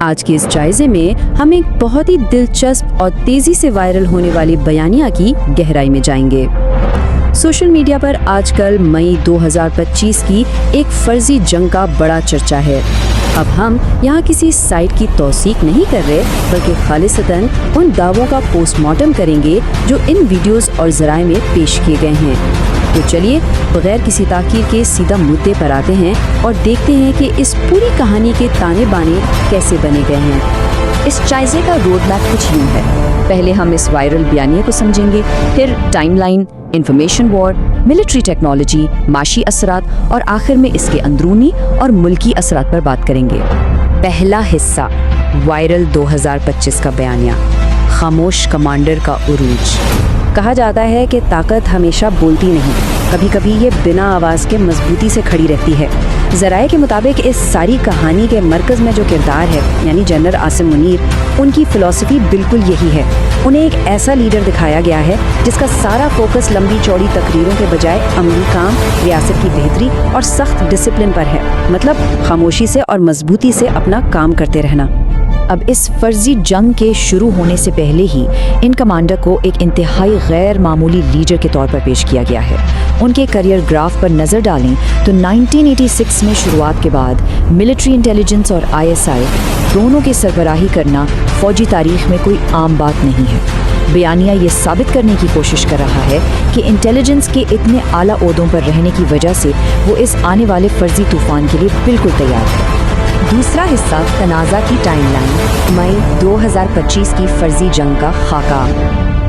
آج کے اس جائزے میں ہم ایک بہت ہی دلچسپ اور تیزی سے وائرل ہونے والی بیانیہ کی گہرائی میں جائیں گے۔ سوشل میڈیا پر آج کل مئی 2025 کی ایک فرضی جنگ کا بڑا چرچا ہے۔ اب ہم یہاں کسی سائٹ کی توثیق نہیں کر رہے، بلکہ خالصتاً ان دعووں کا پوسٹ مارٹم کریں گے جو ان ویڈیوز اور ذرائع میں پیش کیے گئے ہیں۔ تو چلیے بغیر کسی تاخیر کے سیدھا مدعے پر آتے ہیں اور دیکھتے ہیں کہ اس پوری کہانی کے تانے بانے کیسے بنے گئے ہیں۔ اس جائزے کا روڈ میپ کچھ یوں ہے۔ پہلے ہم اس وائرل بیانیے کو سمجھیں گے، پھر ٹائم لائن، انفارمیشن وار، ملٹری ٹیکنالوجی، معاشی اثرات اور آخر میں اس کے اندرونی اور ملکی اثرات پر بات کریں گے۔ پہلا حصہ، وائرل 2025 کا بیانیہ، خاموش کمانڈر کا عروج۔ کہا جاتا ہے کہ طاقت ہمیشہ بولتی نہیں، کبھی کبھی یہ بنا آواز کے مضبوطی سے کھڑی رہتی ہے۔ ذرائع کے مطابق اس ساری کہانی کے مرکز میں جو کردار ہے، یعنی جنرل عاصم منیر، ان کی فلسفی بالکل یہی ہے۔ انہیں ایک ایسا لیڈر دکھایا گیا ہے جس کا سارا فوکس لمبی چوڑی تقریروں کے بجائے عملی کام، ریاست کی بہتری اور سخت ڈسپلن پر ہے، مطلب خاموشی سے اور مضبوطی سے اپنا کام کرتے رہنا۔ اب اس فرضی جنگ کے شروع ہونے سے پہلے ہی ان کمانڈر کو ایک انتہائی غیر معمولی لیڈر کے طور پر پیش کیا گیا ہے۔ ان کے کریئر گراف پر نظر ڈالیں تو 1986 میں شروعات کے بعد ملٹری انٹیلیجنس اور ISI دونوں کی سربراہی کرنا فوجی تاریخ میں کوئی عام بات نہیں ہے۔ بیانیہ یہ ثابت کرنے کی کوشش کر رہا ہے کہ انٹیلیجنس کے اتنے اعلیٰ عہدوں پر رہنے کی وجہ سے وہ اس آنے والے فرضی طوفان کے لیے بالکل تیار ہے۔ دوسرا حصہ، تنازع کی ٹائم لائن، مئی 2025 کی فرضی جنگ کا خاکہ۔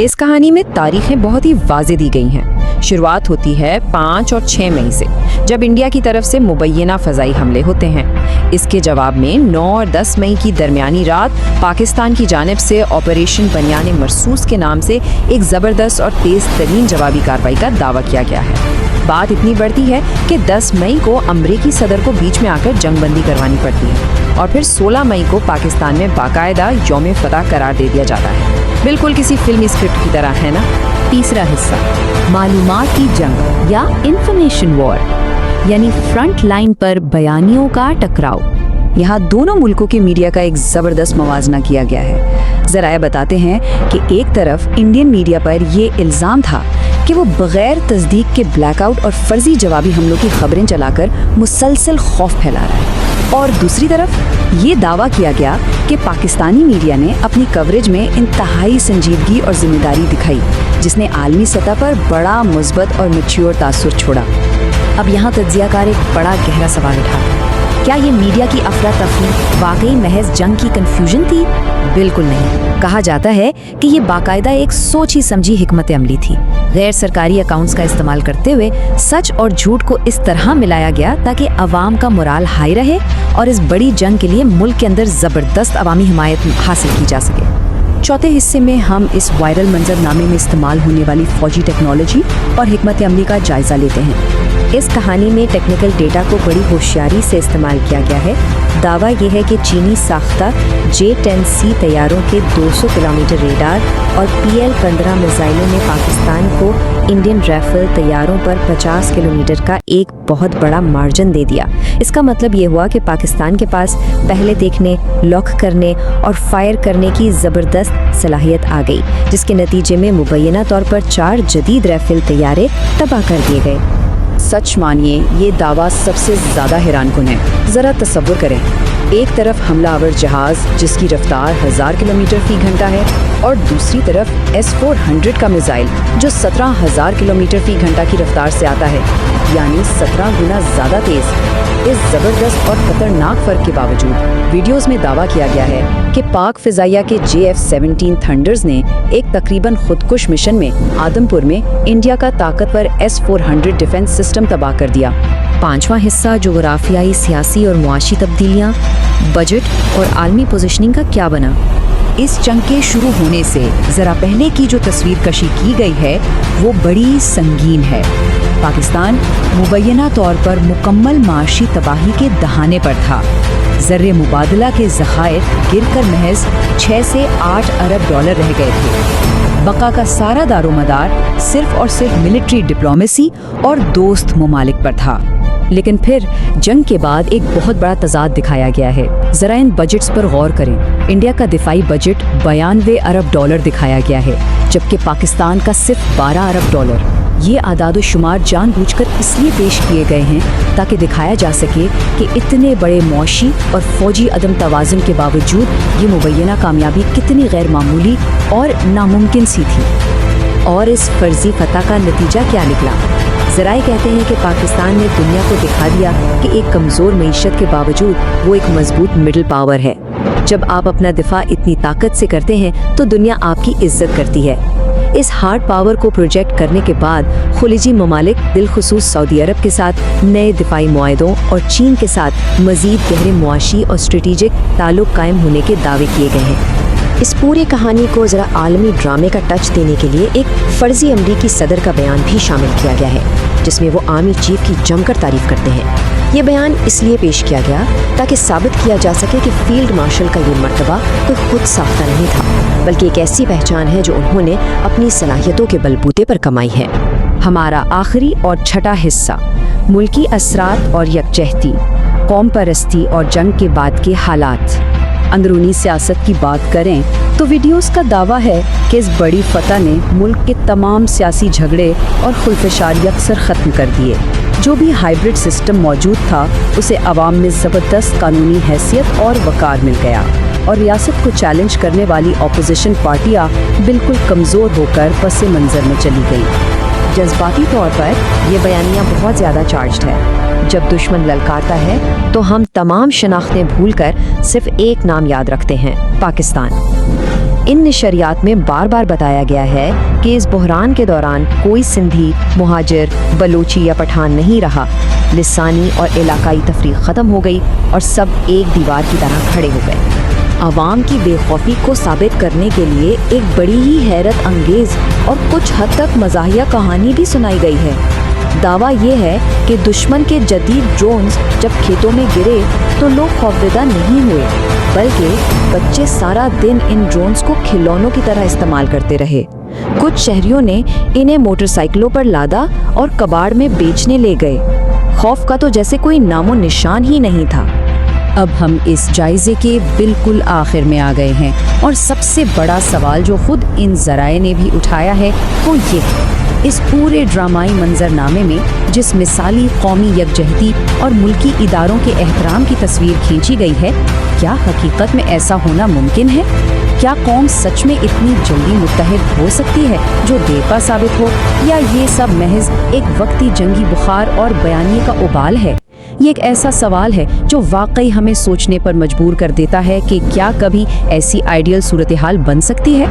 اس کہانی میں تاریخیں بہت ہی واضح دی گئی ہیں۔ شروعات ہوتی ہے 5 اور 6 مئی سے، جب انڈیا کی طرف سے مبینہ فضائی حملے ہوتے ہیں۔ اس کے جواب میں 9 اور 10 مئی کی درمیانی رات پاکستان کی جانب سے آپریشن بنیان مرصوص کے نام سے ایک زبردست اور تیز ترین جوابی کارروائی کا دعویٰ کیا گیا ہے۔ بات اتنی بڑھتی ہے کہ 10 مئی کو امریکی صدر کو بیچ میں آ کر جنگ بندی کروانی پڑتی ہے، اور پھر 16 مئی کو پاکستان میں باقاعدہ یوم فتح قرار دے دیا جاتا ہے۔ بالکل کسی فلمی اسکرپٹ کی طرح، ہے نا؟ تیسرا حصہ، معلومات کی جنگ یا انفارمیشن وار، یعنی فرنٹ لائن پر بیانیوں کا ٹکراؤ۔ یہاں دونوں ملکوں کے میڈیا کا ایک زبردست موازنہ کیا گیا ہے۔ ذرائع بتاتے ہیں کہ ایک طرف انڈین میڈیا پر یہ الزام تھا کہ وہ بغیر تصدیق کے بلیک آؤٹ اور فرضی جوابی حملوں کی خبریں چلا کر مسلسل خوف پھیلا رہا ہے، اور دوسری طرف یہ دعویٰ کیا گیا کہ پاکستانی میڈیا نے اپنی کوریج میں انتہائی سنجیدگی اور ذمہ داری دکھائی، جس نے عالمی سطح پر بڑا مثبت اور میچور تاثر چھوڑا۔ اب یہاں تجزیہ کار ایک بڑا گہرا سوال اٹھاتا ہے، کیا یہ میڈیا کی افراتفری واقعی محض جنگ کی کنفیوژن تھی؟ بالکل نہیں۔ کہا جاتا ہے کہ یہ باقاعدہ ایک سوچی سمجھی حکمت عملی تھی۔ غیر سرکاری اکاؤنٹس کا استعمال کرتے ہوئے سچ اور جھوٹ کو اس طرح ملایا گیا تاکہ عوام کا مورال ہائی رہے اور اس بڑی جنگ کے لیے ملک کے اندر زبردست عوامی حمایت حاصل کی جا سکے۔ چوتھے حصے میں ہم اس وائرل منظر نامے میں استعمال ہونے والی فوجی ٹیکنالوجی اور حکمت عملی کا جائزہ لیتے ہیں۔ اس کہانی میں ٹیکنیکل ڈیٹا کو بڑی ہوشیاری سے استعمال کیا گیا ہے۔ دعویٰ یہ ہے کہ چینی ساختہ J-10C طیاروں کے 200 کلومیٹر ریڈار اور PL-15 میزائلوں نے پاکستان کو انڈین رائفل طیاروں پر 50 کلومیٹر کا ایک بہت بڑا مارجن دے دیا۔ اس کا مطلب یہ ہوا کہ پاکستان کے پاس پہلے دیکھنے، لاک کرنے اور فائر کرنے کی زبردست صلاحیت آ گئی، جس کے نتیجے میں مبینہ طور پر 4 جدید رائفل طیارے تباہ کر دیے گئے۔ سچ مانیے یہ دعویٰ سب سے زیادہ حیران کن ہے۔ ذرا تصور کریں، ایک طرف حملہ آور جہاز جس کی رفتار 1000 کلومیٹر فی گھنٹہ ہے، اور دوسری طرف S-400 کا میزائل جو 17000 کلومیٹر فی گھنٹہ کی رفتار سے آتا ہے، یعنی 17 گنا زیادہ تیز۔ اس زبردست اور خطرناک فرق کے باوجود ویڈیوز میں دعویٰ کیا گیا ہے کہ پاک فضائیہ کے JF-17 تھنڈرز نے ایک تقریباً خودکش مشن میں آدم پور میں انڈیا کا طاقتور S-400 ڈیفنس سسٹم تباہ کر دیا۔ پانچواں حصہ، جغرافیائی، سیاسی اور معاشی تبدیلیاں، بجٹ اور عالمی پوزیشننگ کا کیا بنا۔ اس جنگ کے شروع ہونے سے ذرا پہلے کی جو تصویر کشی کی گئی ہے وہ بڑی سنگین ہے۔ پاکستان مبینہ طور پر مکمل معاشی تباہی کے دہانے پر تھا۔ زر مبادلہ کے ذخائر گر کر محض 6 سے 8 ارب ڈالر رہ گئے تھے۔ بقا کا سارا دار و مدار صرف اور صرف ملٹری ڈپلومیسی اور دوست ممالک پر تھا۔ لیکن پھر جنگ کے بعد ایک بہت بڑا تضاد دکھایا گیا ہے۔ ذرا ان بجٹس پر غور کریں۔ انڈیا کا دفاعی بجٹ 92 ارب ڈالر دکھایا گیا ہے، جبکہ پاکستان کا صرف 12 ارب ڈالر۔ یہ اعداد و شمار جان بوجھ کر اس لیے پیش کیے گئے ہیں تاکہ دکھایا جا سکے کہ اتنے بڑے معاشی اور فوجی عدم توازن کے باوجود یہ مبینہ کامیابی کتنی غیر معمولی اور ناممکن سی تھی۔ اور اس فرضی فتح کا نتیجہ کیا نکلا؟ ذرائع کہتے ہیں کہ پاکستان نے دنیا کو دکھا دیا کہ ایک کمزور معیشت کے باوجود وہ ایک مضبوط مڈل پاور ہے۔ جب آپ اپنا دفاع اتنی طاقت سے کرتے ہیں تو دنیا آپ کی عزت کرتی ہے۔ اس ہارڈ پاور کو پروجیکٹ کرنے کے بعد خلیجی ممالک بالخصوص سعودی عرب کے ساتھ نئے دفاعی معاہدوں اور چین کے ساتھ مزید گہرے معاشی اور اسٹریٹجک تعلق قائم ہونے کے دعوے کیے گئے ہیں۔ اس پوری کہانی کو ذرا عالمی ڈرامے کا ٹچ دینے کے لیے ایک فرضی امریکی صدر کا بیان بھی شامل کیا گیا ہے، جس میں وہ آرمی چیف کی جم کر تعریف کرتے ہیں۔ یہ بیان اس لیے پیش کیا گیا تاکہ ثابت کیا جا سکے کہ فیلڈ مارشل کا یہ مرتبہ کوئی خود ساختہ نہیں تھا، بلکہ ایک ایسی پہچان ہے جو انہوں نے اپنی صلاحیتوں کے بلبوتے پر کمائی ہے۔ ہمارا آخری اور چھٹا حصہ، ملکی اثرات اور یکجہتی، قوم پرستی اور جنگ کے بعد کے حالات۔ اندرونی سیاست کی بات کریں تو ویڈیوز کا دعویٰ ہے کہ اس بڑی فتح نے ملک کے تمام سیاسی جھگڑے اور خلفشار یکسر ختم کر دیے۔ جو بھی ہائیبرڈ سسٹم موجود تھا اسے عوام میں زبردست قانونی حیثیت اور وقار مل گیا، اور ریاست کو چیلنج کرنے والی اپوزیشن پارٹیاں بالکل کمزور ہو کر پس منظر میں چلی گئی۔ جذباتی طور پر یہ بیانیہ بہت زیادہ چارجڈ ہے۔ جب دشمن للکارتا ہے تو ہم تمام شناختیں بھول کر صرف ایک نام یاد رکھتے ہیں: پاکستان۔ ان نشریات میں بار بار بتایا گیا ہے کہ اس بحران کے دوران کوئی سندھی، مہاجر، بلوچی یا پٹھان نہیں رہا۔ لسانی اور علاقائی تفریق ختم ہو گئی اور سب ایک دیوار کی طرح کھڑے ہو گئے۔ عوام کی بے خوفی کو ثابت کرنے کے لیے ایک بڑی ہی حیرت انگیز اور کچھ حد تک مزاحیہ کہانی بھی سنائی گئی ہے۔ دعویٰ یہ ہے کہ دشمن کے جدید ڈرونز جب کھیتوں میں گرے تو لوگ خوفزدہ نہیں ہوئے، بلکہ بچے سارا دن ان ڈرونز کو کھلونوں کی طرح استعمال کرتے رہے۔ کچھ شہریوں نے انہیں موٹر سائیکلوں پر لادا اور کباڑ میں بیچنے لے گئے۔ خوف کا تو جیسے کوئی نام و نشان ہی نہیں تھا۔ اب ہم اس جائزے کے بالکل آخر میں آ گئے ہیں، اور سب سے بڑا سوال جو خود ان ذرائع نے بھی اٹھایا ہے وہ یہ ہے: اس پورے ڈرامائی منظر نامے میں جس مثالی قومی یکجہتی اور ملکی اداروں کے احترام کی تصویر کھینچی گئی ہے، کیا حقیقت میں ایسا ہونا ممکن ہے؟ کیا قوم سچ میں اتنی جلدی متحد ہو سکتی ہے جو دیرپا ثابت ہو، یا یہ سب محض ایک وقتی جنگی بخار اور بیانیے کا ابال ہے؟ یہ ایک ایسا سوال ہے جو واقعی ہمیں سوچنے پر مجبور کر دیتا ہے کہ کیا کبھی ایسی آئیڈیل صورتحال بن سکتی ہے؟